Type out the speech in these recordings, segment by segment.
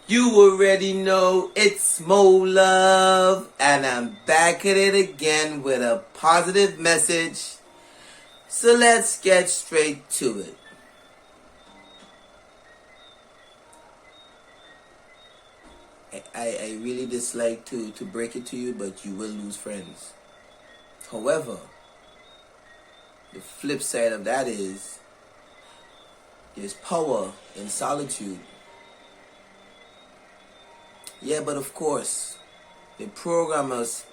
You already know it's Molove, and I'm back at it again with a positive message. So let's get straight to it. I really dislike to break it to you, but you will lose friends. However, the flip side of that is there's power in solitude. Yeah, but of course, they program us,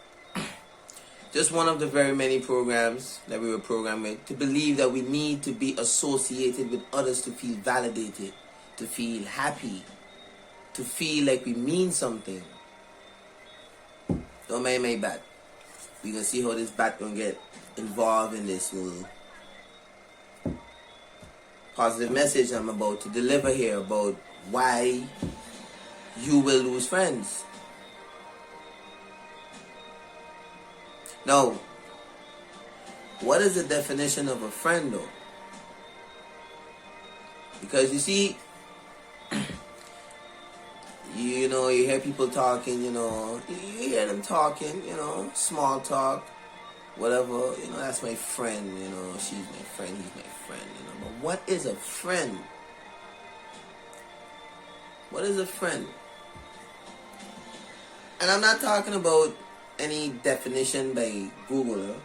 just one of the very many programs that we were programmed with, to believe that we need to be associated with others to feel validated, to feel happy, to feel like we mean something. Don't mind my bat. We gonna see how this bat gonna get involved in this little positive message I'm about to deliver here about why you will lose friends. Now, what is the definition of a friend though? Because you see, you hear people talking, you hear them talking, small talk, whatever, that's my friend, she's my friend, he's my friend, but what is a friend? What is a friend? And I'm not talking about any definition by Google.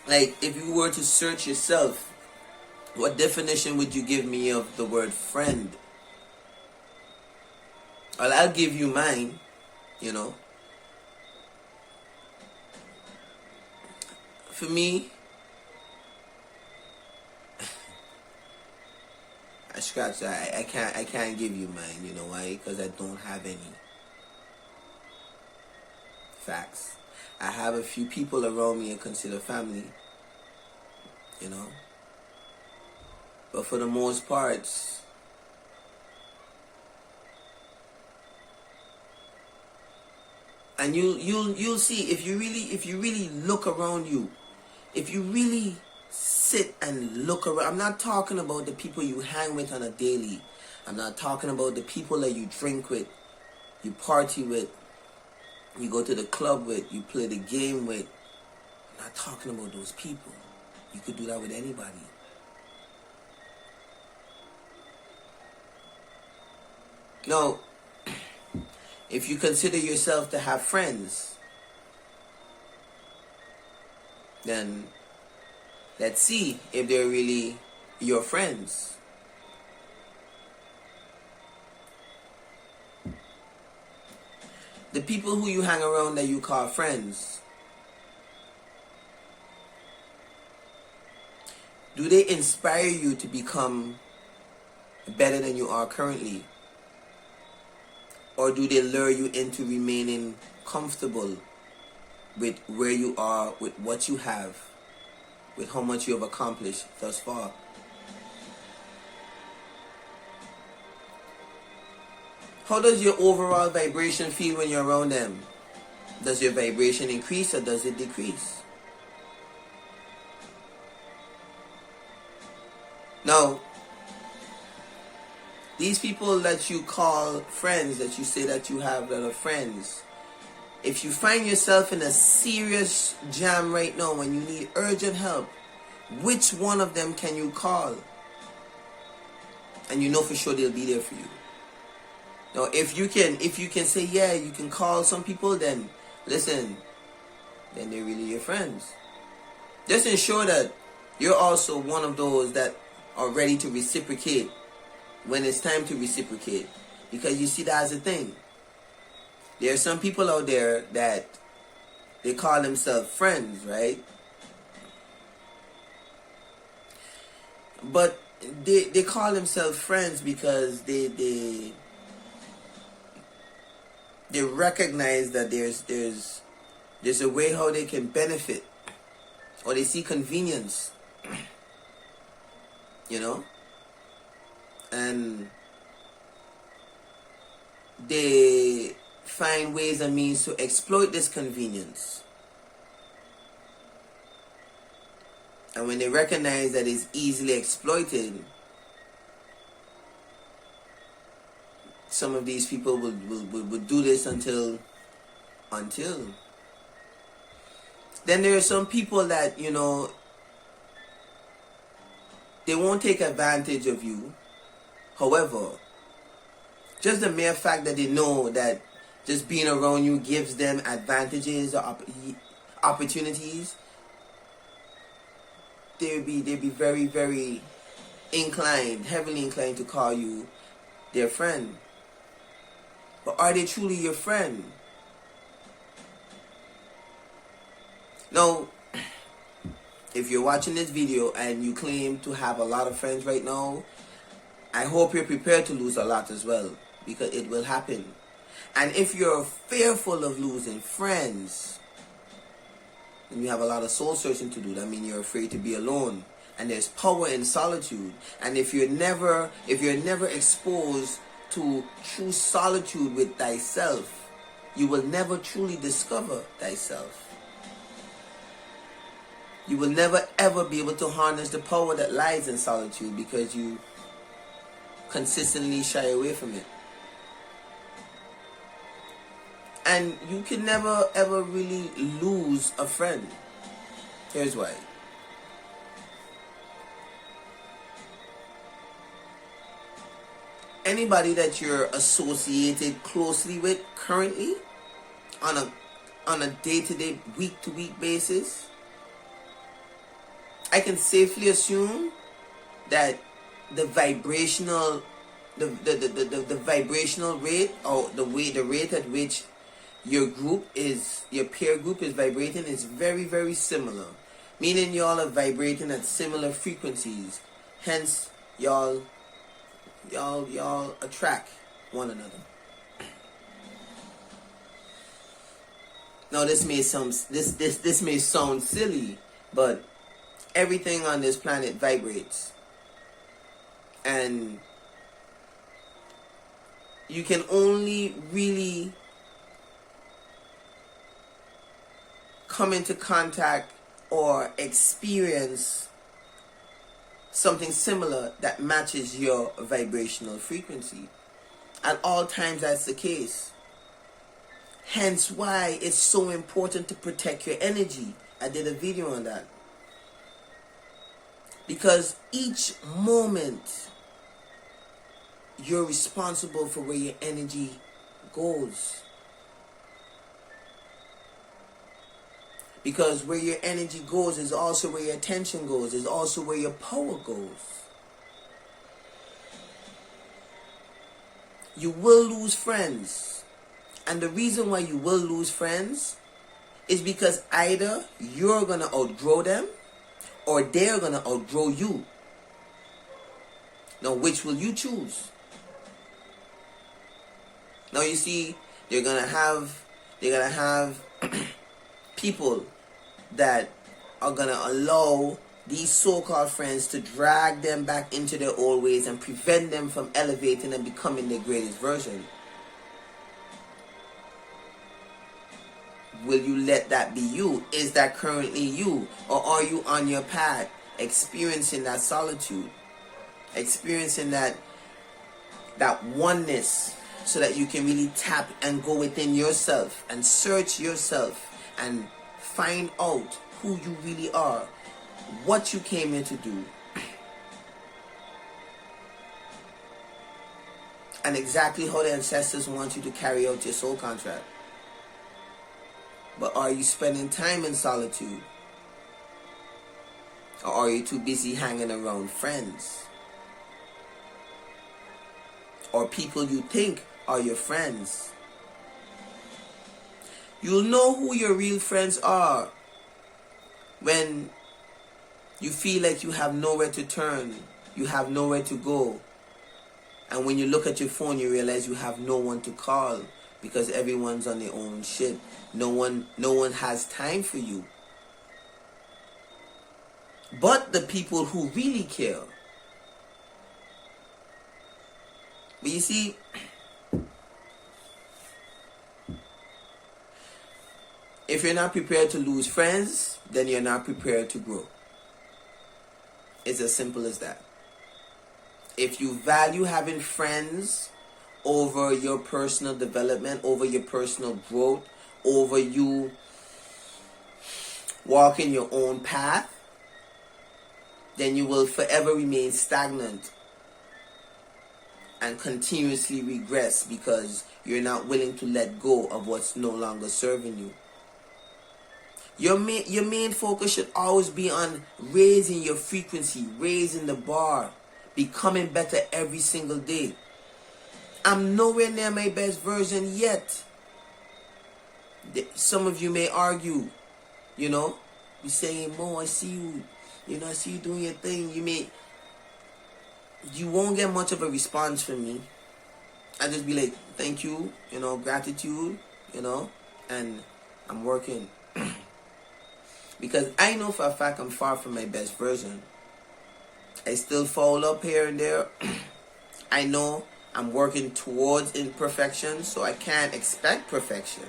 Like, if you were to search yourself, what definition would you give me of the word friend? Well, I'll give you mine, For me, I scratch that. I can't give you mine. You know why? Because I don't have any facts. I have a few people around me I consider family. But for the most part, and you'll see if you really look around you, if you really sit and look around. I'm not talking about the people you hang with on a daily. I'm not talking about the people that you drink with, you party with, you go to the club with, you play the game with. I'm not talking about those people. You could do that with anybody. Now, if you consider yourself to have friends, then let's see if they're really your friends. The people who you hang around that you call friends, do they inspire you to become better than you are currently? Or do they lure you into remaining comfortable with where you are, with what you have, with how much you have accomplished thus far? How does your overall vibration feel when you're around them? Does your vibration increase or does it decrease? Now, these people that you call friends, that you say that you have that are friends, if you find yourself in a serious jam right now when you need urgent help, which one of them can you call? And you know for sure they'll be there for you. Now, if you can say, yeah, you can call some people, then listen, then they're really your friends. Just ensure that you're also one of those that are ready to reciprocate when it's time to reciprocate. Because you see, that's the thing. There are some people out there that they call themselves friends, right? But they call themselves friends because they recognize that there's a way how they can benefit, or they see convenience, and they find ways and means to exploit this convenience. And when they recognize that it's easily exploited, some of these people will do this until. Then there are some people that, you know, they won't take advantage of you. However, just the mere fact that they know that just being around you gives them advantages or opportunities, they'd be very, very heavily inclined to call you their friend. But are they truly your friend? Now, if you're watching this video and you claim to have a lot of friends right now, I hope you're prepared to lose a lot as well, because it will happen. And if you're fearful of losing friends, and you have a lot of soul searching to do, that means you're afraid to be alone. And there's power in solitude. And if you're never exposed to true solitude with thyself, you will never truly discover thyself. You will never ever be able to harness the power that lies in solitude, because you consistently shy away from it. And you can never ever really lose a friend. Here's why. Anybody that you're associated closely with currently on a day-to-day, week-to-week basis, I can safely assume that the vibrational vibrational rate, or the rate at which your peer group is vibrating, is very, very similar. Meaning y'all are vibrating at similar frequencies. Hence, y'all attract one another. Now this may sound silly, but everything on this planet vibrates. And you can only really come into contact or experience something similar that matches your vibrational frequency. At all times that's the case. Hence why it's so important to protect your energy. I did a video on that. Because each moment you're responsible for where your energy goes. Because where your energy goes is also where your attention goes, is also where your power goes. You will lose friends. And the reason why you will lose friends is because either you're going to outgrow them, or they're going to outgrow you. Now, which will you choose? Now, you see, they're going to have people that are going to allow these so-called friends to drag them back into their old ways and prevent them from elevating and becoming their greatest version. Will you let that be you? Is that currently you? Or are you on your path, experiencing that solitude, experiencing that oneness, so that you can really tap and go within yourself and search yourself and find out who you really are, what you came here to do, and exactly how the ancestors want you to carry out your soul contract? But are you spending time in solitude? Or are you too busy hanging around friends? Or people you think are your friends? You'll know who your real friends are when you feel like you have nowhere to turn, you have nowhere to go. And when you look at your phone, you realize you have no one to call, because everyone's on their own shit. No one has time for you. But the people who really care. But you see, if you're not prepared to lose friends, then you're not prepared to grow. It's as simple as that. If you value having friends over your personal development, over your personal growth, over you walking your own path, then you will forever remain stagnant and continuously regress because you're not willing to let go of what's no longer serving you. Your main focus should always be on raising your frequency, raising the bar, becoming better every single day. I'm nowhere near my best version yet. Some of you may argue, be saying, Mo, I see you, I see you doing your thing. You won't get much of a response from me. I just be like, thank you, gratitude, and I'm working. Because I know for a fact I'm far from my best version. I still fall up here and there. I know I'm working towards imperfection, so I can't expect perfection.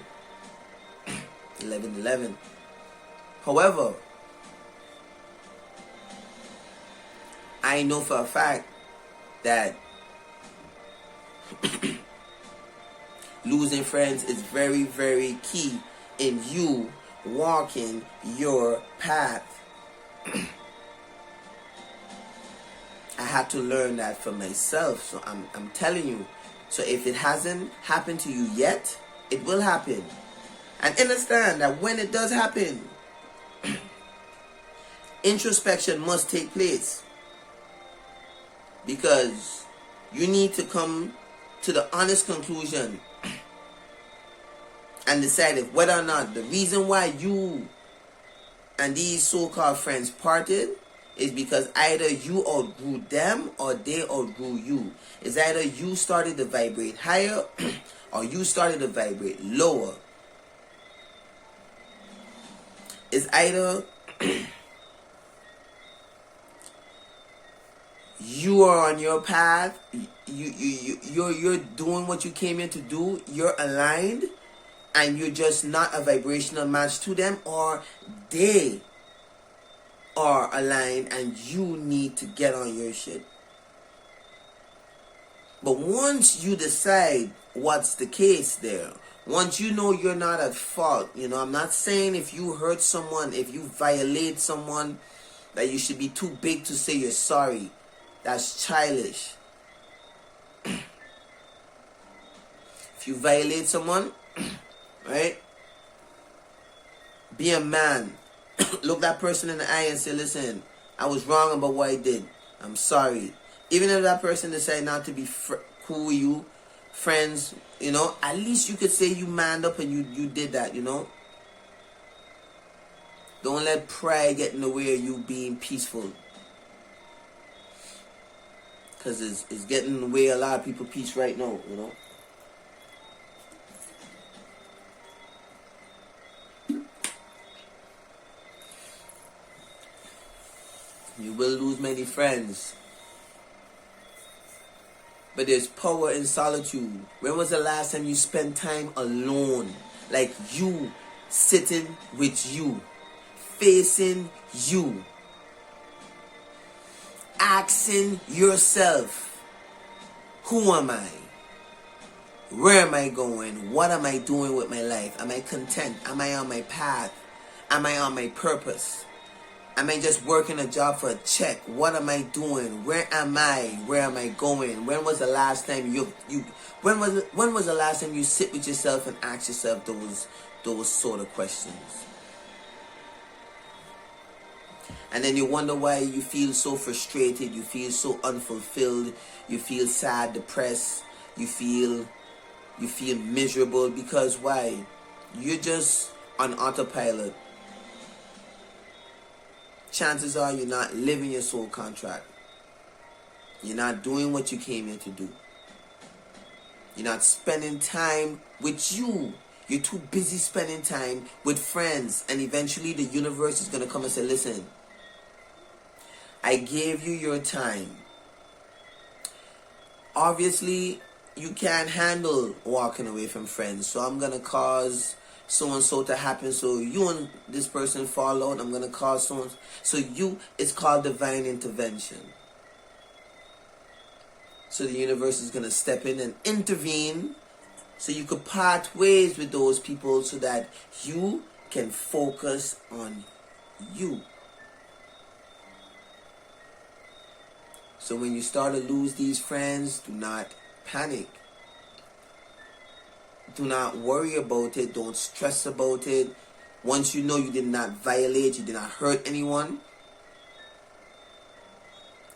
11-11. However, I know for a fact that losing friends is very, very key in you walking your path. I had to learn that for myself, so I'm telling you. So if it hasn't happened to you yet, it will happen. And understand that when it does happen, introspection must take place. Because you need to come to the honest conclusion and decide if whether or not the reason why you and these so-called friends parted is because either you outgrew them or they outgrew you. It's either you started to vibrate higher or you started to vibrate lower. It's either you are on your path, you're doing what you came here to do, you're aligned, and you're just not a vibrational match to them, or they are aligned and you need to get on your shit. But once you decide what's the case there, once you know you're not at fault, I'm not saying if you hurt someone, if you violate someone, that you should be too big to say you're sorry. That's childish. If you violate someone, right? Be a man. Look that person in the eye and say, listen, I was wrong about what I did. I'm sorry. Even if that person decide not to be cool with you, friends, at least you could say you manned up and you did that, Don't let pride get in the way of you being peaceful. Because it's getting in the way of a lot of people peace right now, You will lose many friends. But there's power in solitude. When was the last time you spent time alone? Like you, sitting with you, facing you, asking yourself, who am I? Where am I going? What am I doing with my life? Am I content? Am I on my path? Am I on my purpose? Am I just working a job for a check? What am I doing? Where am I? Where am I going? When was the last time when was the last time you sit with yourself and ask yourself those sort of questions? And then you wonder why you feel so frustrated, you feel so unfulfilled, you feel sad, depressed, you feel miserable, because why? You're just on autopilot. Chances are you're not living your soul contract. You're not doing what you came here to do. You're not spending time with you. You're too busy spending time with friends. And eventually the universe is going to come and say, listen, I gave you your time. Obviously, you can't handle walking away from friends. So I'm going to cause so and so to happen, so you and this person fall out, I'm gonna call so and so. It's called divine intervention. So the universe is gonna step in and intervene, so you could part ways with those people, so that you can focus on you. So when you start to lose these friends, do not panic. Do not worry about it. Don't stress about it. Once you know you did not violate, you did not hurt anyone,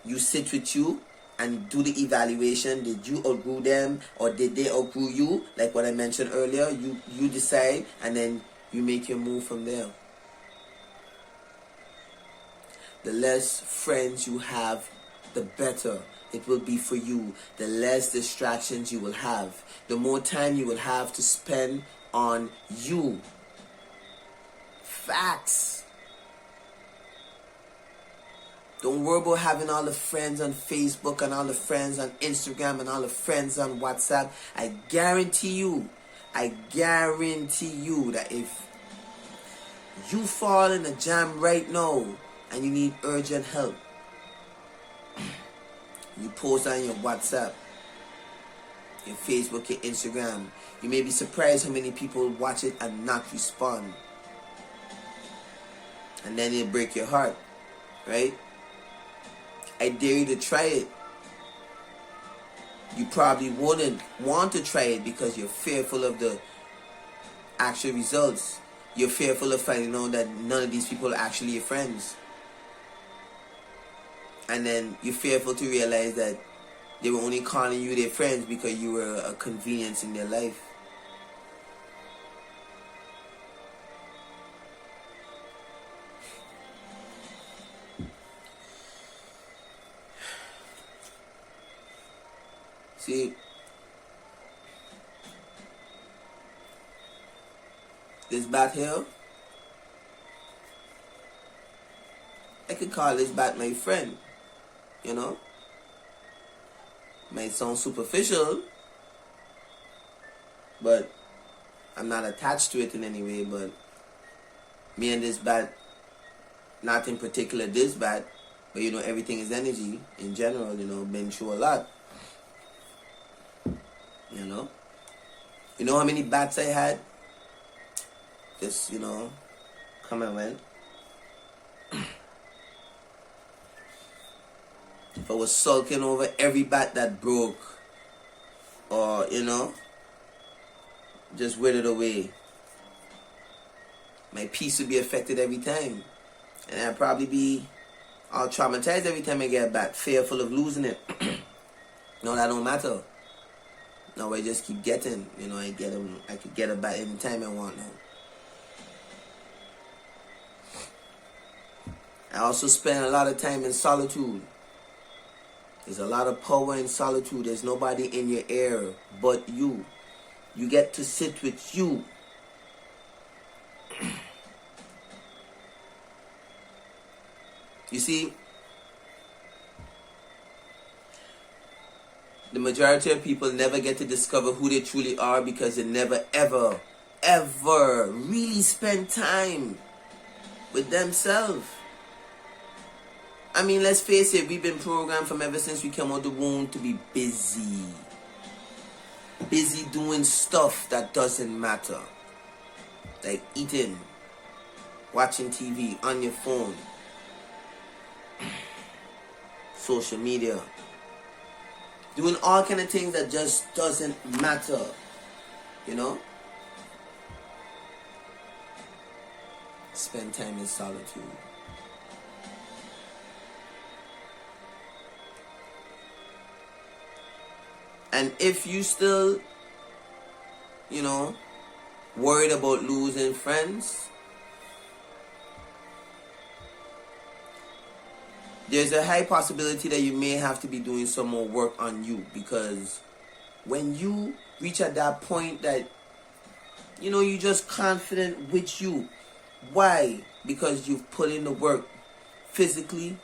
you sit with you and do the evaluation. Did you outgrow them, or did they outgrow you? Like what I mentioned earlier, you decide, and then you make your move from there. The less friends you have, the better it will be for you. The less distractions you will have. The more time you will have to spend on you. Facts. Don't worry about having all the friends on Facebook and all the friends on Instagram and all the friends on WhatsApp. I guarantee you that if you fall in a jam right now and you need urgent help, you post on your WhatsApp, your Facebook, your Instagram, you may be surprised how many people watch it and not respond. And then it'll break your heart, right? I dare you to try it. You probably wouldn't want to try it because you're fearful of the actual results. You're fearful of finding out that none of these people are actually your friends. And then you're fearful to realize that they were only calling you their friends because you were a convenience in their life. See, this bat here, I could call this bat my friend. You know, might sound superficial, but I'm not attached to it in any way. But me and this bat, not in particular this bat, but you know, everything is energy in general. You know, been through a lot. You know how many bats I had? Just, you know, come and went. If I was sulking over every bat that broke, or, you know, just withered away, my peace would be affected every time. And I'd probably be all traumatized every time I get a bat, fearful of losing it. No, that don't matter. No, I just keep getting, you know, I could get a bat anytime I want now. I also spend a lot of time in solitude. There's a lot of power in solitude. There's nobody in your ear but you. You get to sit with you. You see, the majority of people never get to discover who they truly are because they never, ever, ever really spend time with themselves. I mean, let's face it, we've been programmed from ever since we came out of the womb to be busy. Busy doing stuff that doesn't matter. Like eating, watching TV, on your phone, social media. Doing all kind of things that just doesn't matter. You know? Spend time in solitude. And if you still, you know, worried about losing friends, there's a high possibility that you may have to be doing some more work on you, because when you reach at that point that, you know, you're just confident with you. Why? Because you've put in the work physically,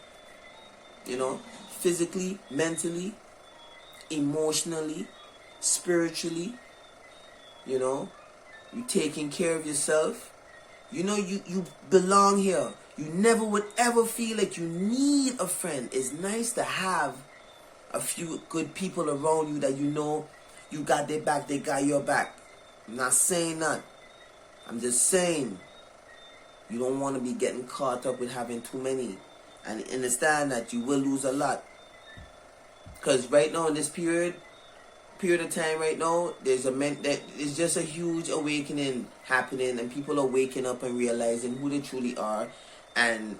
you know, physically, mentally, emotionally, spiritually, you know. You taking care of yourself. You know you belong here. You never would ever feel like you need a friend. It's nice to have a few good people around you that you know you got their back, they got your back. I'm not saying that. I'm just saying you don't want to be getting caught up with having too many. And understand that you will lose a lot. Because right now in this period of time right now, there's just a huge awakening happening, and people are waking up and realizing who they truly are. And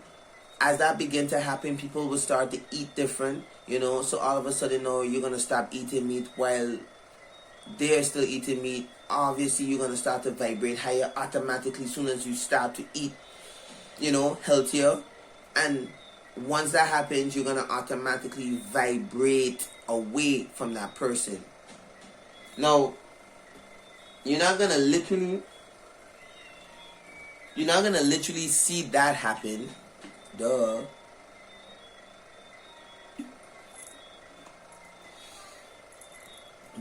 as that begin to happen, people will start to eat different, you know. So all of a sudden now you're going to stop eating meat while they're still eating meat. Obviously you're going to start to vibrate higher automatically as soon as you start to eat, you know, healthier. And once that happens, you're going to automatically vibrate away from that person. Now, you're not going to literally see that happen. Duh.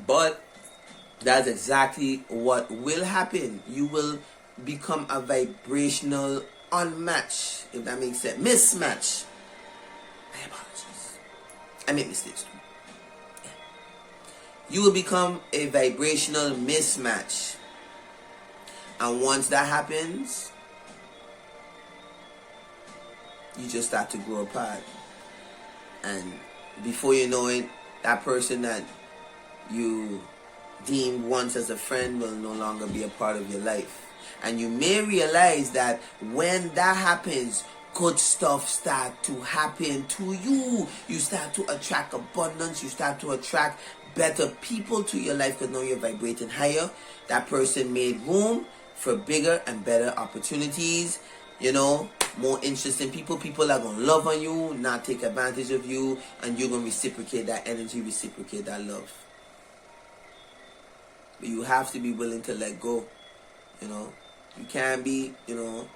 But that's exactly what will happen. You will become a vibrational unmatch, if that makes sense. Mismatch. My apologies. I make mistakes too. Yeah. You will become a vibrational mismatch. And once that happens, you just start to grow apart. And before you know it, that person that you deemed once as a friend will no longer be a part of your life. And you may realize that when that happens, good stuff start to happen to you. You start to attract abundance. You start to attract better people to your life because now you're vibrating higher. That person made room for bigger and better opportunities. You know, more interesting people. People are going to love on you, not take advantage of you. And you're going to reciprocate that energy, reciprocate that love. But you have to be willing to let go. You know, you can't be, you know,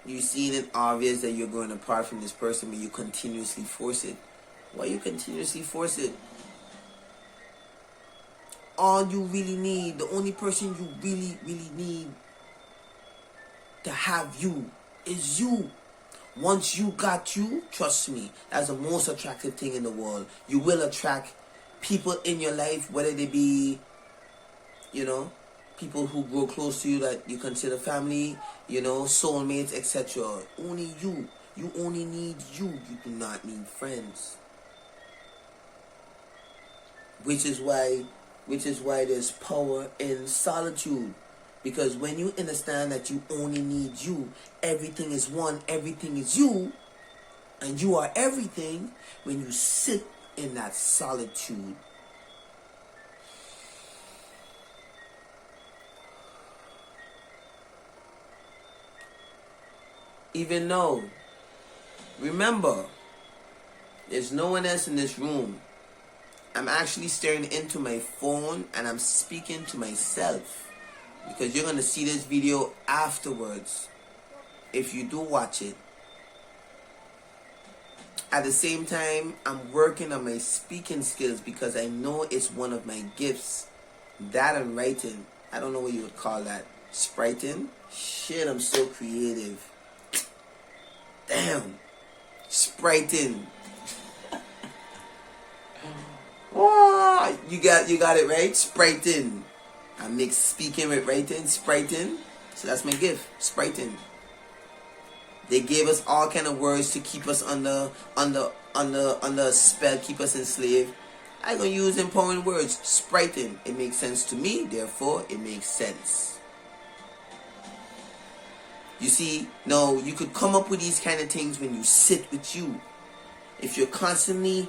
you've seen it obvious that you're going apart from this person, but you continuously force it. Why you continuously force it? All you really need, the only person you really, really need to have you is you. Once you got you, trust me, that's the most attractive thing in the world. You will attract people in your life, whether they be, you know, people who grow close to you that you consider family, you know, soulmates, etc. Only you. You only need you. You do not need friends. Which is why there's power in solitude. Because when you understand that you only need you, everything is one, everything is you, and you are everything, when you sit in that solitude, even though, remember, there's no one else in this room. I'm actually staring into my phone and I'm speaking to myself. Because you're going to see this video afterwards, if you do watch it. At the same time, I'm working on my speaking skills because I know it's one of my gifts. That and writing. I don't know what you would call that. Spriting? Shit, I'm so creative. Damn. Spriting. Oh, you got it right? Spriting. I mix speaking with writing, spriting. So that's my gift, spriting. They gave us all kind of words to keep us under a spell, keep us enslaved. I'm gonna use empowering words, spriting. It makes sense to me, therefore it makes sense. You see, no, you could come up with these kind of things when you sit with you. If you're constantly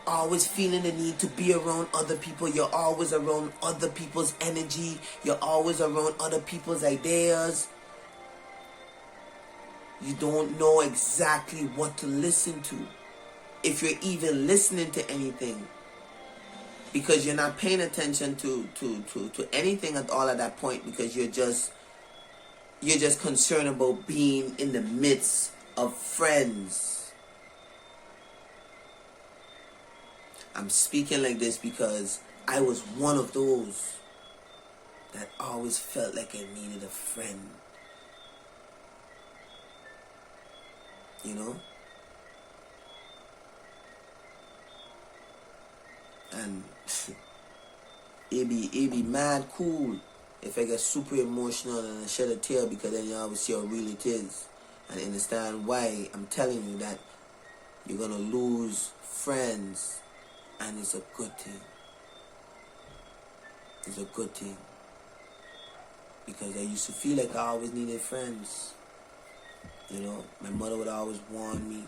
always feeling the need to be around other people, you're always around other people's energy, you're always around other people's ideas, you don't know exactly what to listen to, if you're even listening to anything, because you're not paying attention to anything at all at that point, because you're just concerned about being in the midst of friends. I'm speaking like this because I was one of those. that always felt like I needed a friend. You know? And it be mad cool if I get super emotional and I shed a tear, because then you always see how real it is and understand why I'm telling you that you're gonna lose friends, and it's a good thing. It's a good thing, because I used to feel like I always needed friends. You know, my mother would always warn me,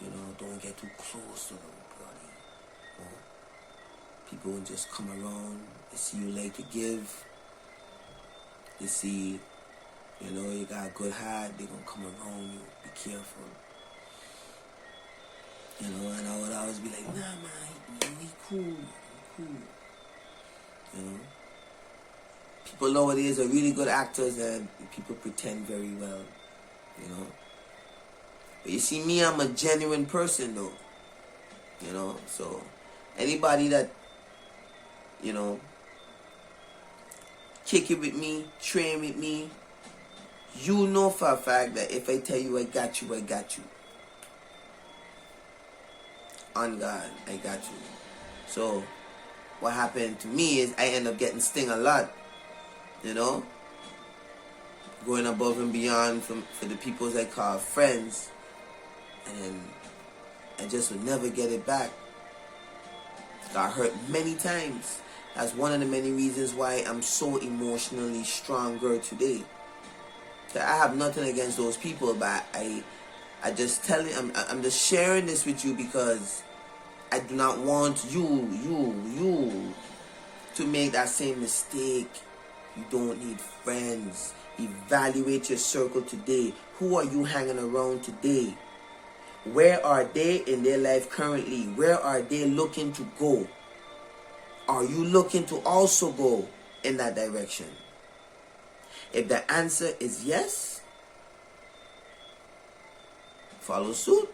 you know, don't get too close to nobody. You know? People will just come around, they see you like to give, they see, you know, you got a good heart, they're gonna come around you, be careful. You know, and I would always be like, nah man, he cool, he cool. You know? People nowadays are really good actors and people pretend very well. You know? But you see, me, I'm a genuine person though. You know, so anybody that, you know, kick it with me, train with me, you know for a fact that if I tell you I got you, I got you. On God, I got you. So what happened to me is I end up getting sting a lot. You know? Going above and beyond for the people I call friends. And then I just would never get it back. Got hurt many times. That's one of the many reasons why I'm so emotionally stronger today. I have nothing against those people, but I just telling, I'm just sharing this with you because I do not want you to make that same mistake. You don't need friends. Evaluate your circle today. Who are you hanging around today? Where are they in their life currently? Where are they looking to go? Are you looking to also go in that direction? If the answer is yes, follow suit.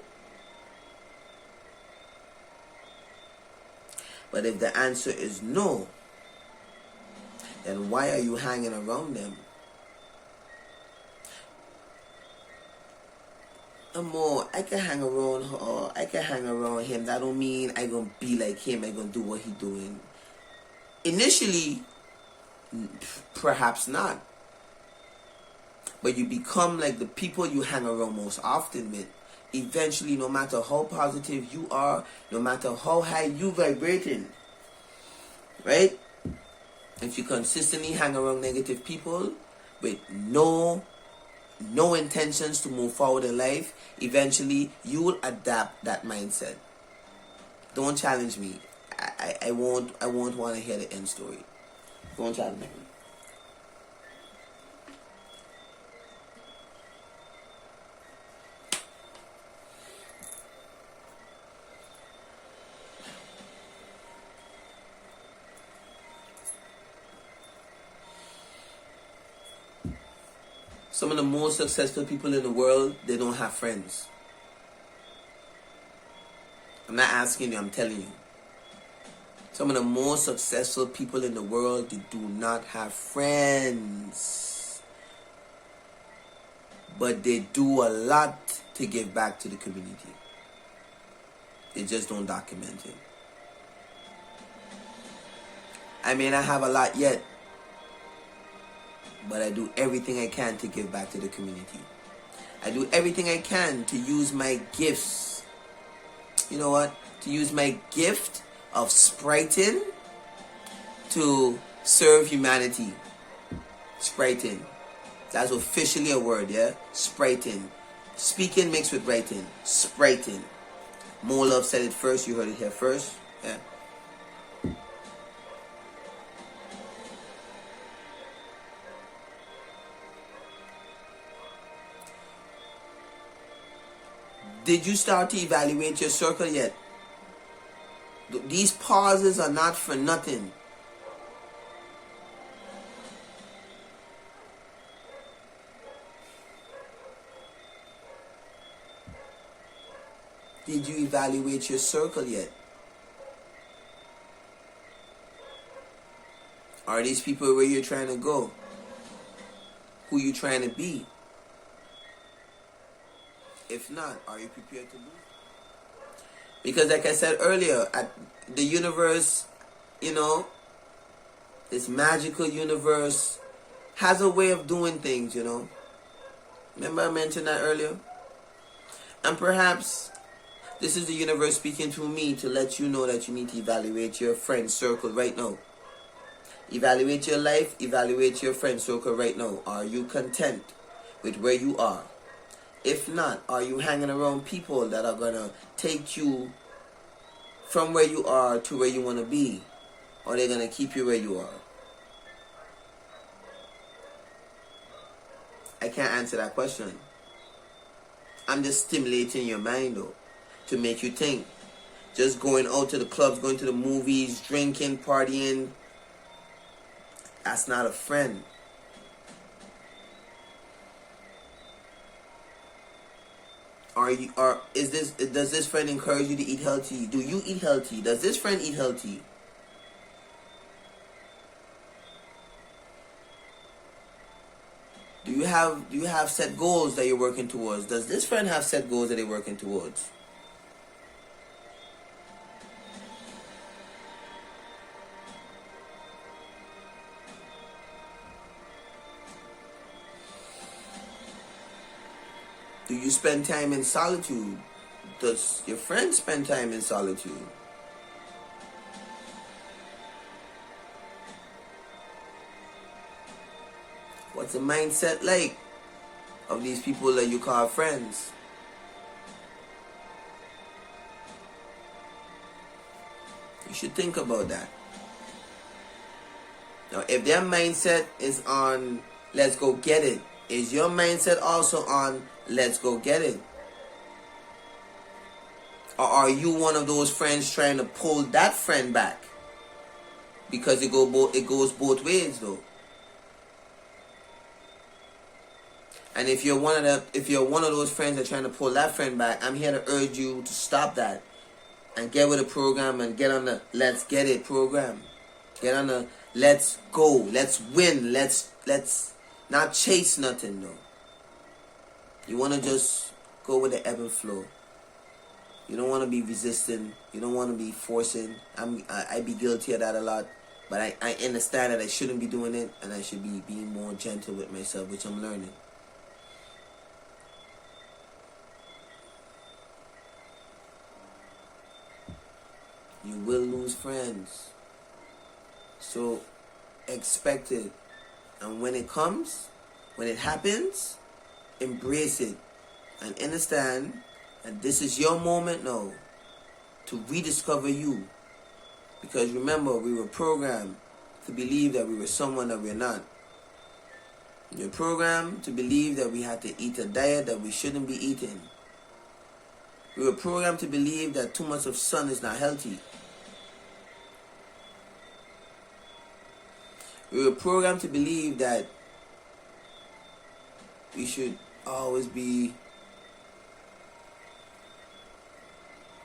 But if the answer is no, then why are you hanging around them? I can hang around her, I can hang around him. That don't mean I gonna be like him, I gonna do what he doing. Initially, perhaps not. But you become like the people you hang around most often with. Eventually, no matter how positive you are, no matter how high you vibrating, right? If you consistently hang around negative people with no intentions to move forward in life, eventually you will adapt that mindset. Don't challenge me. I won't want to hear the end story. Don't challenge me. Some of the most successful people in the world, they don't have friends. I'm not asking you, I'm telling you. Some of the most successful people in the world, they do not have friends. But they do a lot to give back to the community. They just don't document it. I may not have a lot yet, but I do everything I can to give back to the community. I do everything I can to use my gifts. You know what? To use my gift of spriting to serve humanity. Spriting. That's officially a word, yeah? Spriting. Speaking mixed with writing. Spriting. Molove said it first. You heard it here first. Yeah. Did you start to evaluate your circle yet? These pauses are not for nothing. Did you evaluate your circle yet? Are these people where you're trying to go? Who you trying to be? If not, are you prepared to lose? Because like I said earlier, at the universe, this magical universe has a way of doing things, Remember I mentioned that earlier? And perhaps this is the universe speaking to me to let you know that you need to evaluate your friend circle right now. Evaluate your life, evaluate your friend circle right now. Are you content with where you are? If not, are you hanging around people that are going to take you from where you are to where you want to be? Or they're going to keep you where you are? I can't answer that question. I'm just stimulating your mind though, to make you think. Just going out to the clubs, going to the movies, drinking, partying, that's not a friend. Does this friend encourage you to eat healthy? Do you eat healthy? Does this friend eat healthy? Do you have set goals that you're working towards? Does this friend have set goals that they're working towards? Do you spend time in solitude? Does your friend spend time in solitude? What's the mindset like of these people that you call friends? You should think about that. Now, if their mindset is on let's go get it, is your mindset also on let's go get it? Or are you one of those friends trying to pull that friend back? Because it goes both ways though. And if you're one of those friends that are trying to pull that friend back, I'm here to urge you to stop that and get with the program and get on the let's get it program. Get on the let's go, let's win, let's not chase nothing though. You want to just go with the ebb and flow. You don't want to be resisting. You don't want to be forcing. I be guilty of that a lot. But I understand that I shouldn't be doing it. And I should be being more gentle with myself, which I'm learning. You will lose friends. So expect it. And when it comes, when it happens, embrace it. And understand that this is your moment now to rediscover you. Because remember, we were programmed to believe that we were someone that we're not. We were programmed to believe that we had to eat a diet that we shouldn't be eating. We were programmed to believe that too much of sun is not healthy. We were programmed to believe that we should always be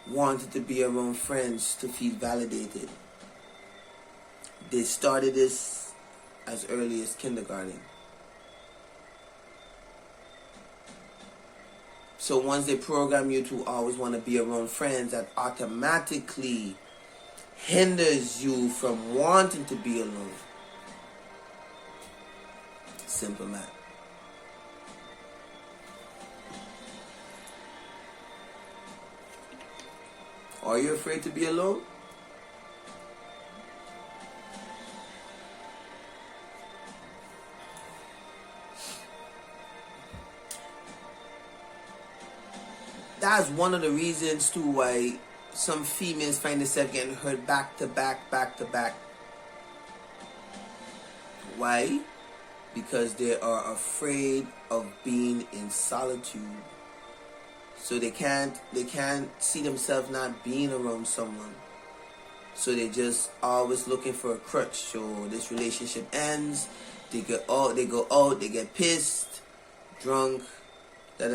wanted to be around friends to feel validated. They started this as early as kindergarten. So once they program you to always want to be around friends, that automatically hinders you from wanting to be alone. Simple math. Are you afraid to be alone? That's one of the reasons too why some females find themselves getting hurt back to back. Why? Because they are afraid of being in solitude. So they can't see themselves not being around someone. So they just always looking for a crutch. So this relationship ends, they go out, they get pissed, drunk, they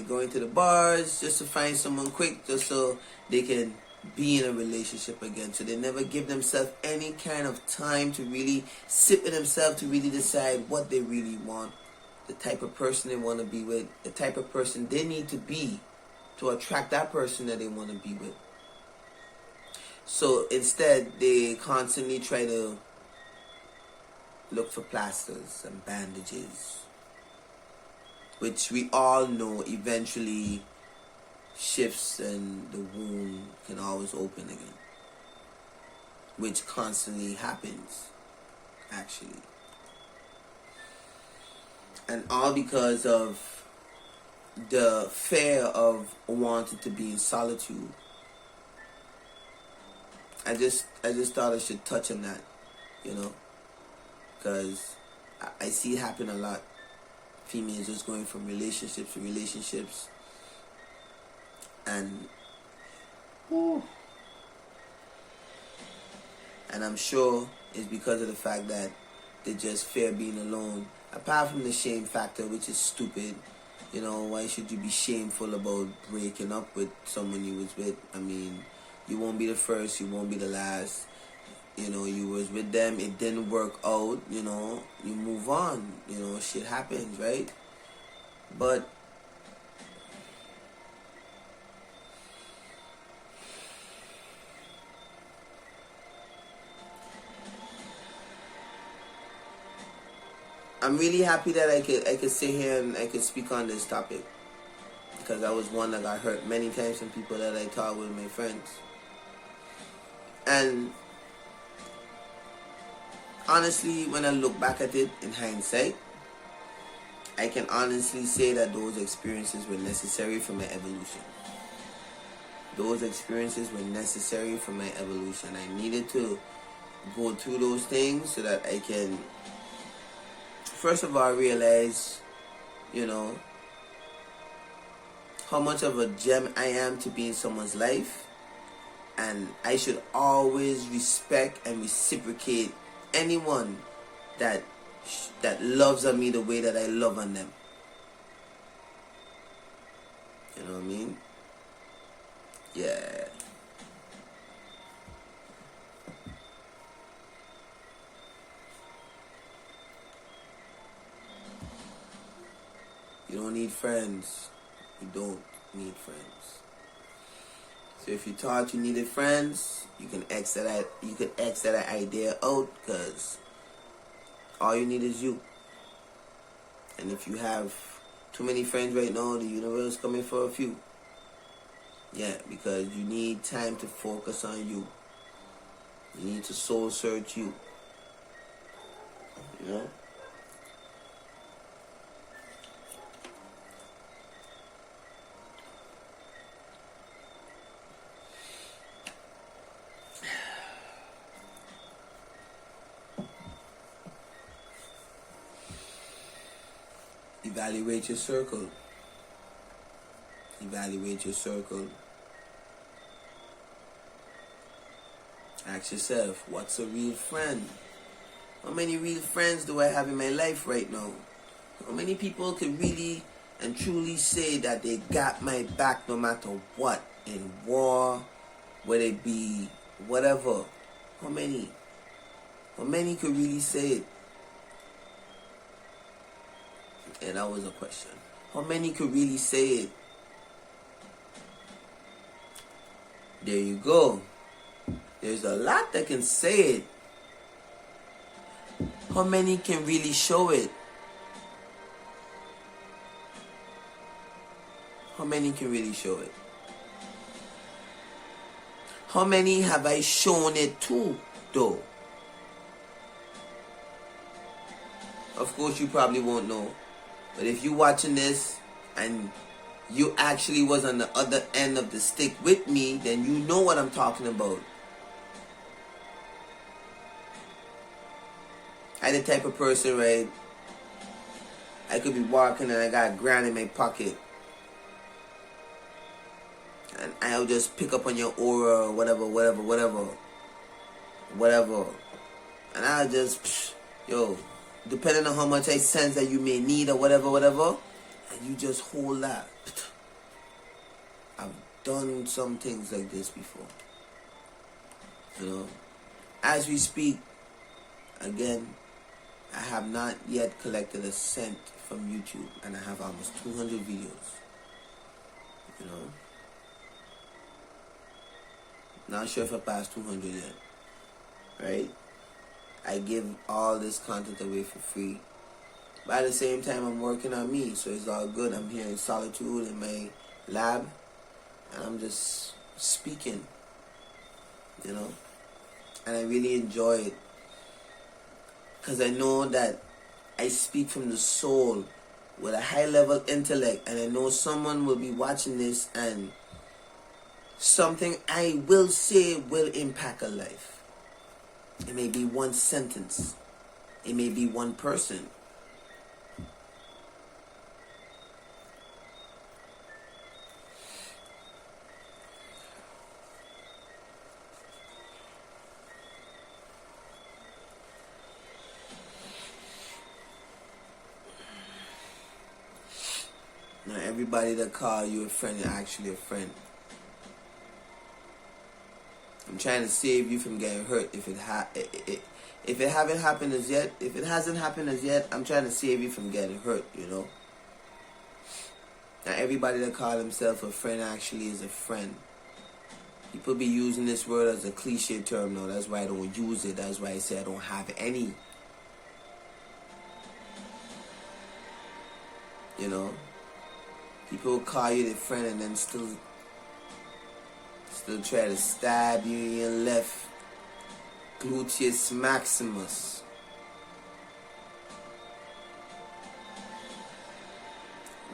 go into the bars just to find someone quick, just so they can be in a relationship again. So they never give themselves any kind of time to really sit with themselves to really decide what they really want, the type of person they want to be with, the type of person they need to be to attract that person that they want to be with. So instead, they constantly try to look for plasters and bandages, which we all know eventually shifts and the wound can always open again, which constantly happens, actually. And all because of the fear of wanting to be in solitude. I just thought I should touch on that, because I see it happen a lot. Females just going from relationships to relationships, and I'm sure it's because of the fact that they just fear being alone. Apart from the shame factor, which is stupid. Why should you be shameful about breaking up with someone you was with? I mean, you won't be the first, you won't be the last. You was with them, it didn't work out, you move on. Shit happens, right? But I'm really happy that I could sit here and I could speak on this topic, because I was one that got hurt many times from people that I thought were my friends. And honestly, when I look back at it in hindsight, I can honestly say that those experiences were necessary for my evolution. Those experiences were necessary for my evolution. I needed to go through those things so that I can, first of all, realize, how much of a gem I am to be in someone's life. And I should always respect and reciprocate anyone that loves on me the way that I love on them. You know what I mean? Yeah. You don't need friends. You don't need friends. So if you thought you needed friends, you can X that idea out, because all you need is you. And if you have too many friends right now, the universe is coming for a few. Yeah, because you need time to focus on you. You need to soul search you. Evaluate your circle. Evaluate your circle. Ask yourself, what's a real friend? How many real friends do I have in my life right now? How many people can really and truly say that they got my back no matter what? In war, whether it be whatever. How many? How many could really say it? And that was a question. How many could really say it? There you go. There's a lot that can say it. How many can really show it? How many can really show it? How many have I shown it to, though? Of course, you probably won't know. But if you're watching this and you actually was on the other end of the stick with me, then you know what I'm talking about. I'm the type of person, right? I could be walking and I got a grand in my pocket. And I'll just pick up on your aura or whatever. And I'll just, depending on how much I sense that you may need or whatever, and you just hold that. I've done some things like this before. You know, as we speak, again, I have not yet collected a cent from YouTube, and I have almost 200 videos. You know, not sure if I passed 200 yet. Right? I give all this content away for free. But at the same time, I'm working on me, so it's all good. I'm here in solitude in my lab, and I'm just speaking, you know. And I really enjoy it, because I know that I speak from the soul with a high level intellect, and I know someone will be watching this, and something I will say will impact a life. It may be one sentence. It may be one person. Not everybody that call you a friend is actually a friend. I'm trying to save you from getting hurt. If it hasn't happened as yet, I'm trying to save you from getting hurt. You know. Not everybody that call himself a friend actually is a friend. People be using this word as a cliche term now. That's why I don't use it. That's why I say I don't have any. You know. People will call you their friend and then still try to stab you in your left gluteus maximus.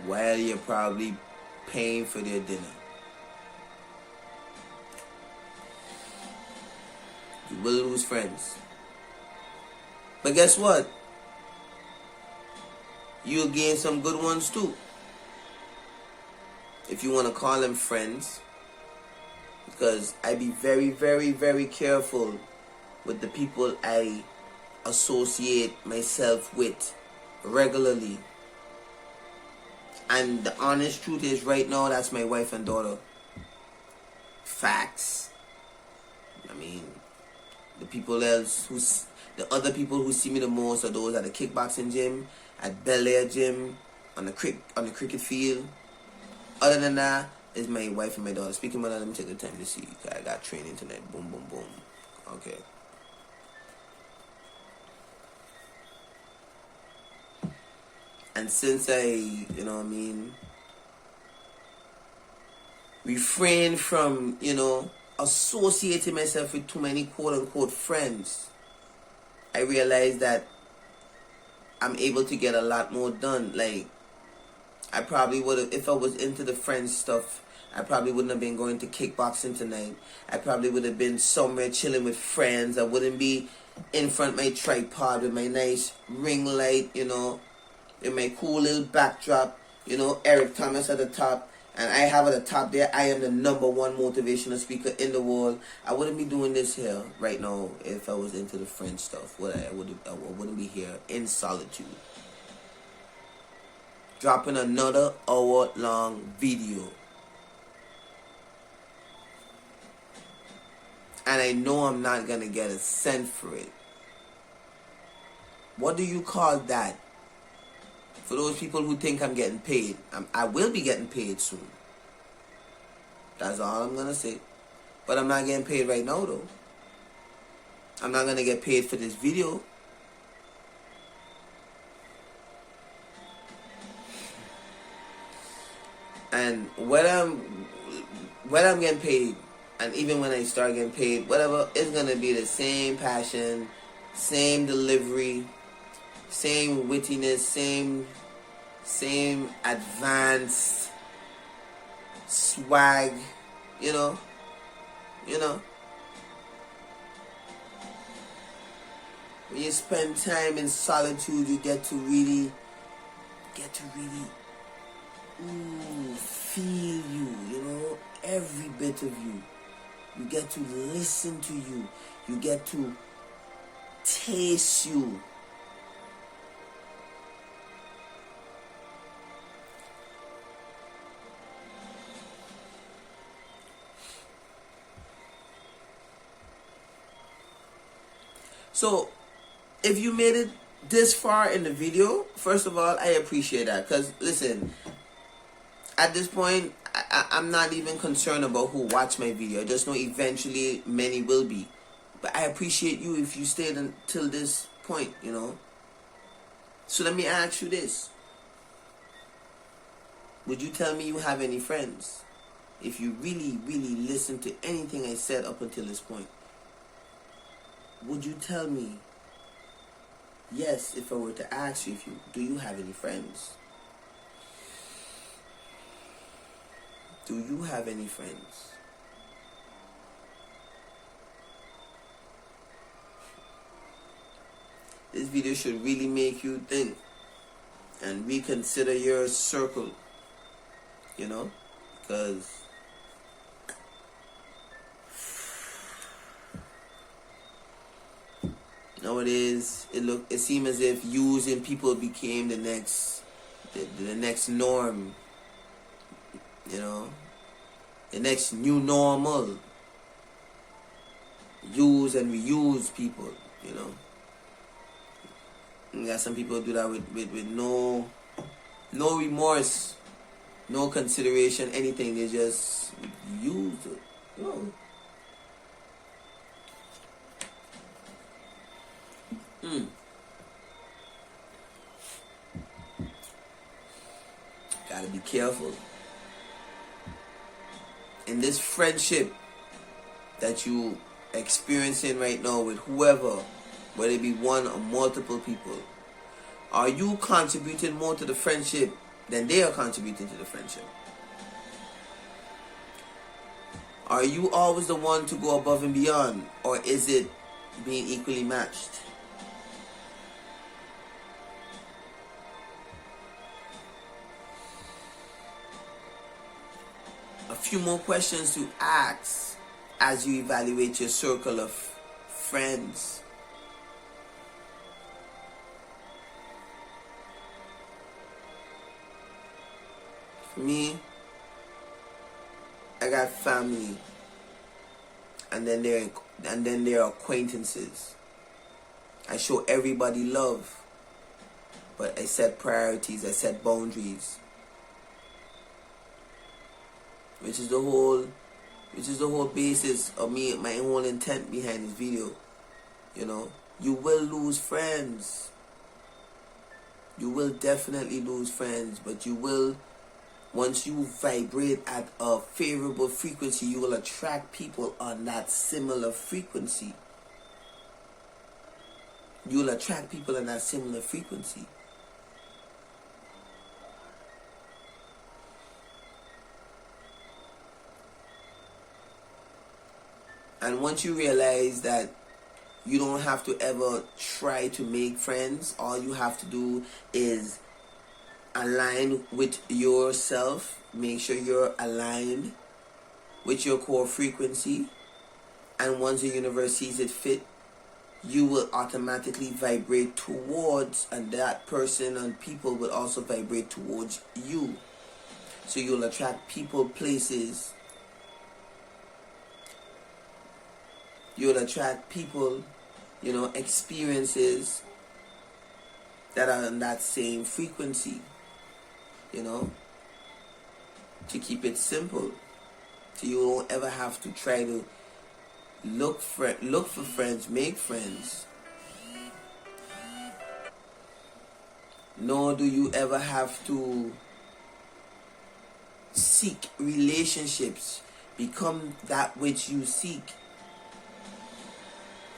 While you're probably paying for their dinner. You will lose friends. But guess what? You'll gain some good ones too. If you want to call them friends. Because I be very, very, very careful with the people I associate myself with regularly. And the honest truth is, right now, that's my wife and daughter. Facts. I mean, the other people who see me the most are those at the kickboxing gym, at Bel Air gym, on the cricket field. Other than that, is my wife and my daughter. Speaking of that, let me take the time to see. I got training tonight. Boom, boom, boom. Okay. And since I, refrain from, associating myself with too many quote-unquote friends, I realized that I'm able to get a lot more done. Like, I probably would have, if I was into the friends stuff, I probably wouldn't have been going to kickboxing tonight. I probably would have been somewhere chilling with friends. I wouldn't be in front of my tripod with my nice ring light, with my cool little backdrop, Eric Thomas at the top. And I have at the top there, I am the #1 motivational speaker in the world. I wouldn't be doing this here right now if I was into the friend stuff. I wouldn't be here in solitude. Dropping another hour-long video. And I know I'm not going to get a cent for it. What do you call that? For those people who think I'm getting paid, I will be getting paid soon. That's all I'm going to say. But I'm not getting paid right now, though. I'm not going to get paid for this video. And when I'm getting paid, and even when I start getting paid, whatever, it's going to be the same passion, same delivery, same wittiness, same advanced swag, When you spend time in solitude, you get to really feel you, every bit of you. You get to listen to you. You get to taste you. So if you made it this far in the video, first of all, I appreciate that. Because listen, at this point, I'm not even concerned about who watched my video. I just know eventually many will be. But I appreciate you if you stayed until this point, you know. So let me ask you this. Would you tell me you have any friends? If you really, really listen to anything I said up until this point, would you tell me, yes, if I were to ask you, do you have any friends? Do you have any friends? This video should really make you think and reconsider your circle, you know, because nowadays it seems as if using people became the next norm, you know, the next new normal. Use and reuse people, you know. You got some people do that with no remorse, no consideration, anything. They just use it. You know. Gotta be careful. In this friendship that you experiencing right now with whoever, whether it be one or multiple people, are you contributing more to the friendship than they are contributing to the friendship? Are you always the one to go above and beyond, or is it being equally matched? A few more questions to ask as you evaluate your circle of friends. For me, I got family, and then there are acquaintances. I show everybody love, but I set priorities, I set boundaries. Which is the whole basis of my whole intent behind this video. You know, you will lose friends. You will definitely lose friends, but you will, once you vibrate at a favorable frequency, you will attract people on that similar frequency. You will attract people on that similar frequency. And once you realize that you don't have to ever try to make friends, all you have to do is align with yourself. Make sure you're aligned with your core frequency. And once the universe sees it fit, you will automatically vibrate towards, and that person and people will also vibrate towards you. So you'll attract people, places. You'll attract people, you know, experiences that are on that same frequency, you know, to keep it simple. So you won't ever have to try to look for friends, make friends. Nor do you ever have to seek relationships. Become that which you seek,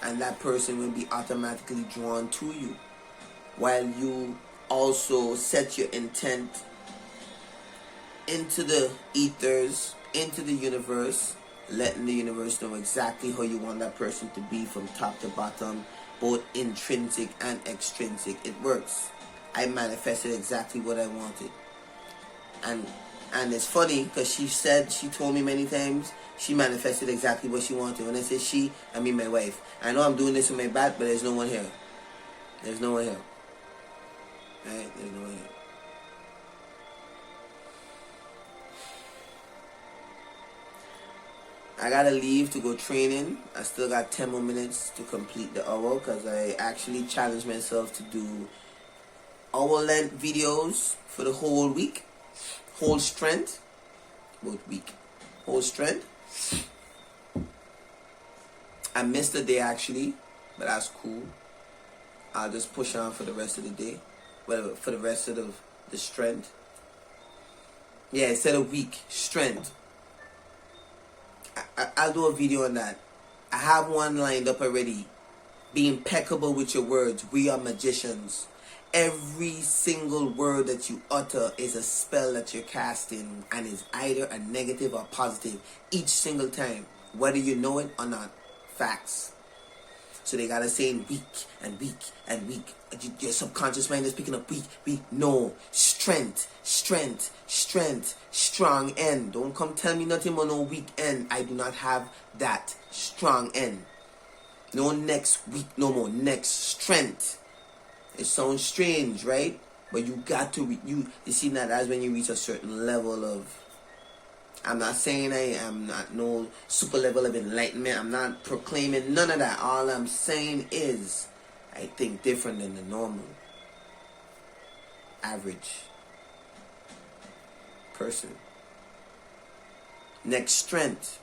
and that person will be automatically drawn to you, while you also set your intent into the ethers, into the universe, letting the universe know exactly how you want that person to be from top to bottom, both intrinsic and extrinsic. It works. I manifested exactly what I wanted. And it's funny because she told me many times she manifested exactly what she wanted. When I say she, I mean my wife. I know I'm doing this with my back, but there's no one here. There's no one here. Right? There's no one here. I gotta leave to go training. I still got 10 more minutes to complete the hour, because I actually challenged myself to do hour length videos for the whole week. Whole strength. Both week. Whole strength. I missed a day actually, but that's cool. I'll just push on for the rest of the day. Whatever, for the rest of the strength. Yeah, instead of week, strength. I'll do a video on that. I have one lined up already. Be impeccable with your words. We are magicians. Every single word that you utter is a spell that you're casting, and is either a negative or positive each single time, whether you know it or not. Facts. So they gotta say in weak and weak and weak. Your subconscious mind is picking up weak, weak. No. Strength, strength, strength, strong end. Don't come tell me nothing about no weak end. I do not have that strong end. No next weak no more. Next strength. It sounds strange, right? But you got to you see that as when you reach a certain level of, I'm not saying I am not no super level of enlightenment. I'm not proclaiming none of that. All I'm saying is I think different than the normal average person. Next strength.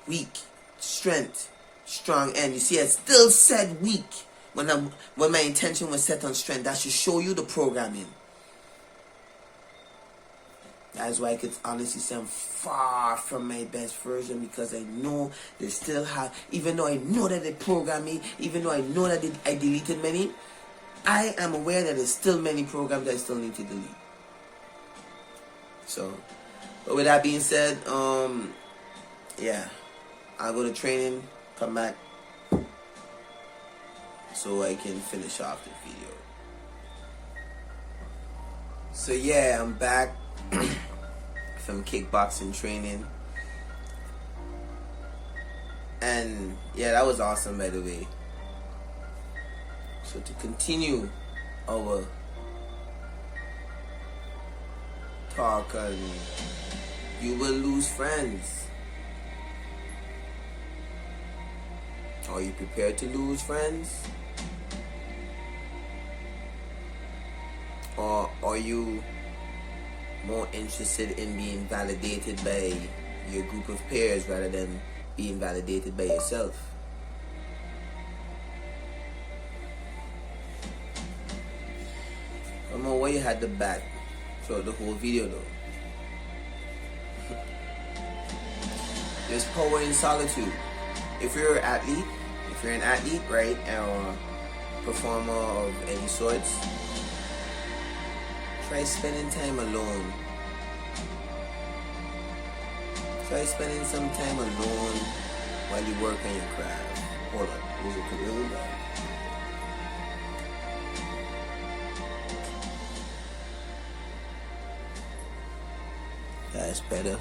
Weak. Strength. Strong end. You see, I still said weak when my intention was set on strength. That should show you the programming. That's why I could honestly say I'm far from my best version, because I know they still have, even though I know that they programmed me, even though I know that I deleted many, I am aware that there's still many programs that I still need to delete. So, but with that being said, yeah, I'll go to training, come back, so I can finish off the video. So yeah, I'm back from kickboxing training, and yeah, that was awesome, by the way. So to continue our talk on you will lose friends, are you prepared to lose friends? Or are you more interested in being validated by your group of peers rather than being validated by yourself? I don't know why you had the back throughout the whole video though. There's power in solitude. If you're an athlete, right, or performer of any sorts, try spending time alone. Try spending some time alone while you work on your craft. Hold on, here's a quick back. That's better.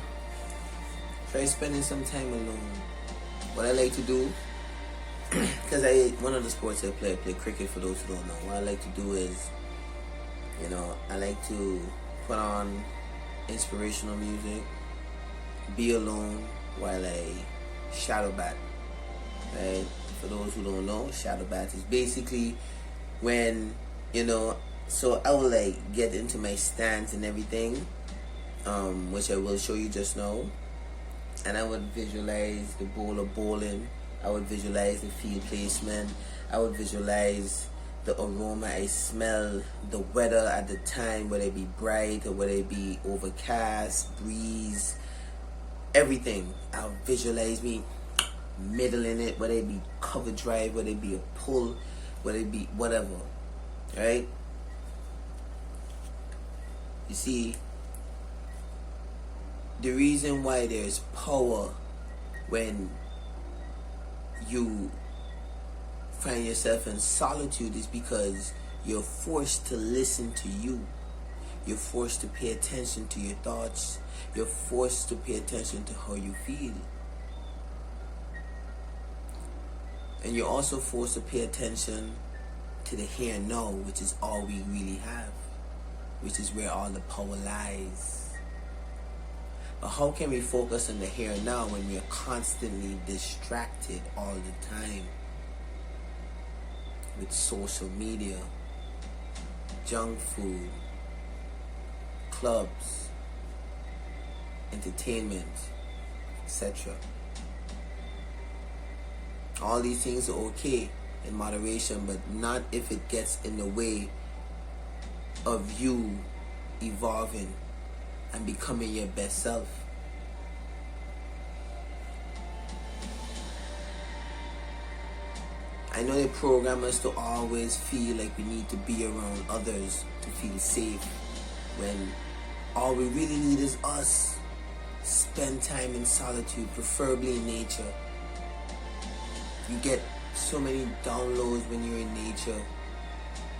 Try spending some time alone. What I like to do, because one of the sports I play cricket, for those who don't know. What I like to do is, I like to put on inspirational music, be alone while I shadow bat. Right? For those who don't know, shadow bat is basically when, so I will get into my stance and everything, which I will show you just now. And I would visualize the bowler bowling. I would visualize the field placement. I would visualize the aroma I smell, the weather at the time, whether it be bright or whether it be overcast, breeze, everything. I'll visualize me middling it, whether it be cover drive, whether it be a pull, whether it be whatever, right? You see, the reason why there's power when you find yourself in solitude is because you're forced to listen to you. You're forced to pay attention to your thoughts. You're forced to pay attention to how you feel. And you're also forced to pay attention to the here and now, which is all we really have, which is where all the power lies. But how can we focus on the here and now when we are constantly distracted all the time with social media, junk food, clubs, entertainment, etc.? All these things are okay in moderation, but not if it gets in the way of you evolving and becoming your best self. I know they program us to always feel like we need to be around others to feel safe, when all we really need is us. Spend time in solitude, preferably in nature. You get so many downloads when you're in nature.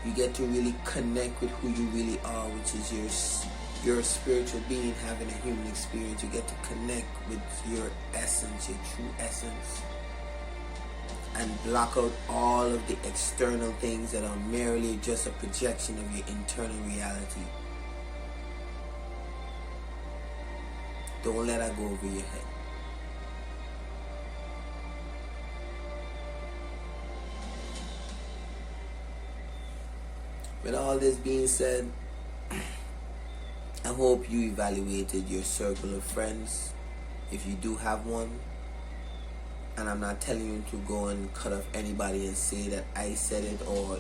You get to really connect with who you really are, which is your spiritual being having a human experience. You get to connect with your essence, your true essence, and block out all of the external things that are merely just a projection of your internal reality. Don't let that go over your head. With all this being said, I hope you evaluated your circle of friends, if you do have one. And I'm not telling you to go and cut off anybody and say that I said it, or,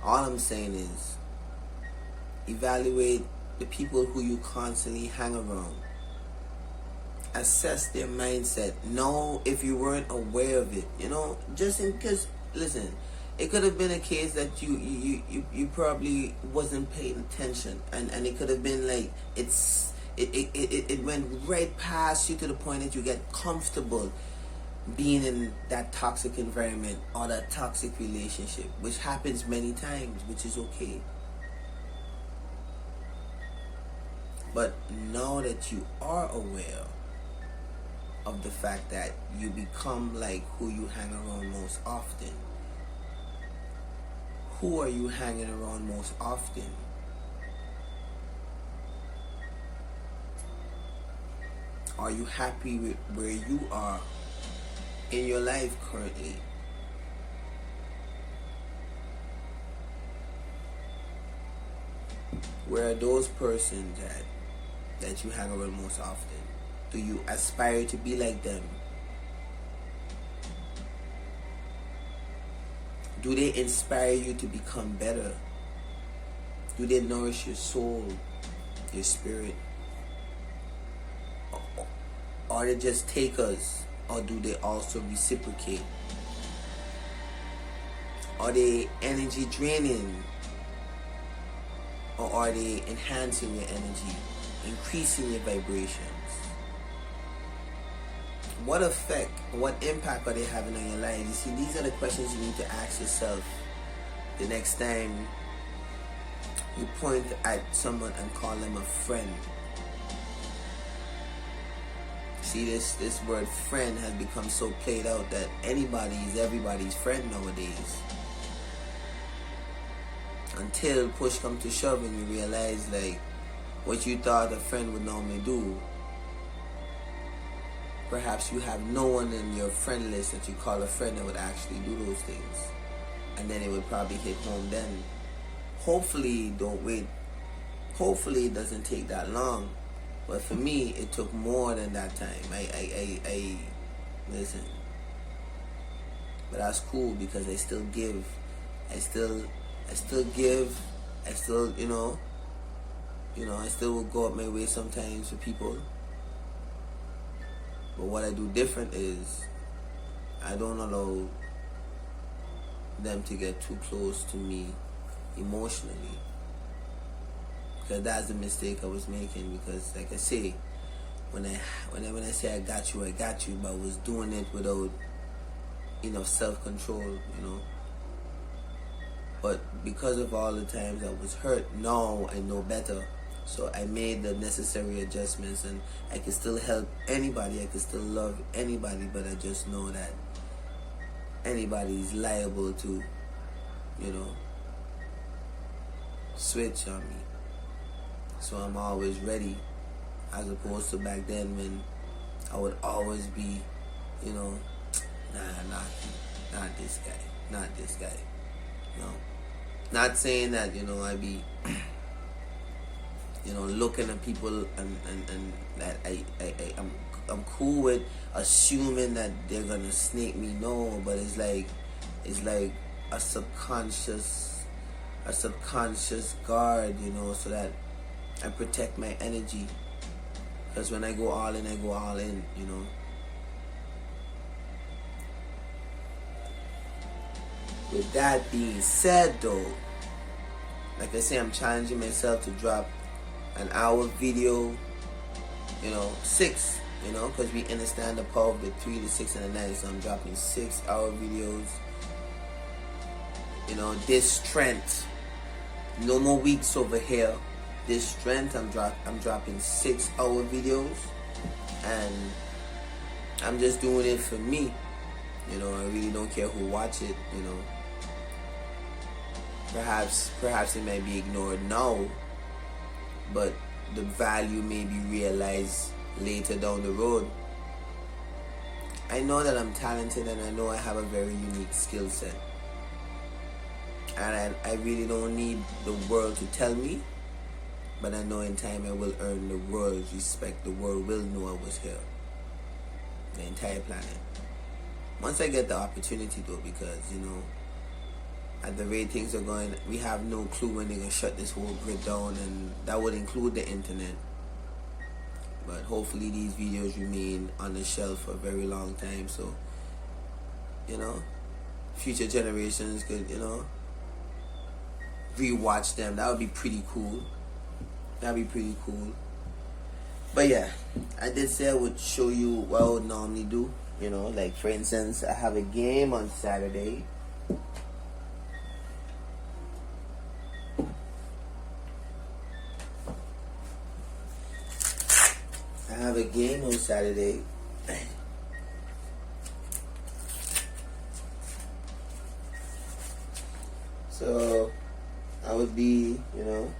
all I'm saying is evaluate the people who you constantly hang around. Assess their mindset. Know if you weren't aware of it, just in case. Listen, it could have been a case that you probably wasn't paying attention, and it could have been like it went right past you to the point that you get comfortable being in that toxic environment or that toxic relationship, which happens many times, which is okay. But now that you are aware of the fact that you become like who you hang around most often. Who are you hanging around most often? Are you happy with where you are in your life currently? Where are those persons that you hang around most often? Do you aspire to be like them? Do they inspire you to become better? Do they nourish your soul, your spirit? Are they just takers, or do they also reciprocate? Are they energy draining, or are they enhancing your energy, increasing your vibrations? What effect, what impact are they having on your life? You see, these are the questions you need to ask yourself the next time you point at someone and call them a friend. See, this word friend has become so played out that anybody is everybody's friend nowadays. Until push comes to shove and you realize, like, what you thought a friend would normally do. Perhaps you have no one in your friend list that you call a friend that would actually do those things. And then it would probably hit home then. Hopefully, don't wait. Hopefully it doesn't take that long. But for me, it took more than that time. I listen. But that's cool because I still give. I still give. I still, I still will go up my way sometimes for people. But what I do different is I don't allow them to get too close to me emotionally. Because that's the mistake I was making. Because, like I say, when I say I got you, but I was doing it without enough self-control, But because of all the times I was hurt, now I know better. So I made the necessary adjustments, and I can still help anybody. I can still love anybody, but I just know that anybody is liable to, switch on me. So I'm always ready as opposed to back then when I would always be, you know, not this guy. You know, not saying that, you know, I be, you know, looking at people and that I'm cool with assuming that they're gonna snake me. No, but it's like a subconscious guard, you know, so that I protect my energy. Because when I go all in, you know. With that being said, though, like I say, I'm challenging myself to drop an hour video, you know, 6, you know, because we understand the power of the 3, the 6, and the 9. So I'm dropping 6-hour videos. You know, this strength, no more weeks over here. This strength, I'm dropping 6-hour videos, and I'm just doing it for me. You know, I really don't care who watch it. You know, perhaps it may be ignored now, but the value may be realized later down the road. I know that I'm talented, and I know I have a very unique skill set, and I really don't need the world to tell me. But I know in time I will earn the world's respect. The world will know I was here. The entire planet. Once I get the opportunity, though, because, you know, at the rate things are going, we have no clue when they're going to shut this whole grid down, and that would include the internet. But hopefully these videos remain on the shelf for a very long time, so, you know, future generations could, you know, rewatch them. That would be pretty cool. That'd be pretty cool. But yeah, I did say I would show you what I would normally do. You know, like for instance, I have a game on Saturday. So I would be, you know,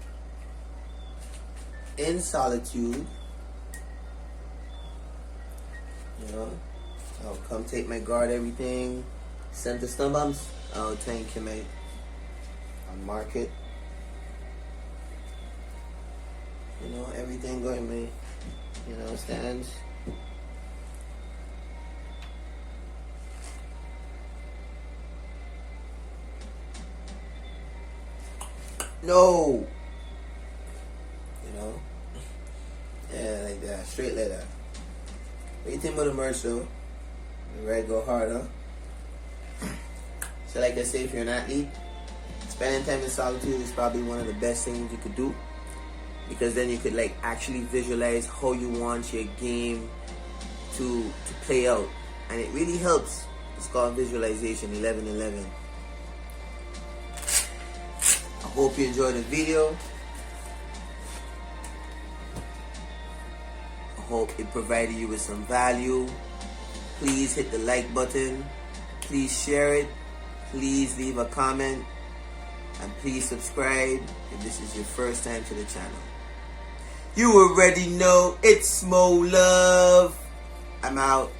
in Solitude. You know, I'll come take my guard, everything, center stun bumps. I'll tank him, I'll mark it. You know, everything going, me. You know, stands. No. You know? Yeah, like that. Straight like that. What do you think about the merch, though? The red go hard, huh? So like I say, if you're an athlete, spending time in solitude is probably one of the best things you could do. Because then you could like actually visualize how you want your game to play out. And it really helps. It's called visualization 1111. I hope you enjoyed the video. I hope it provided you with some value. Please hit the like button. Please share it. Please leave a comment. And please subscribe if this is your first time to the channel. You already know it's Molove. I'm out.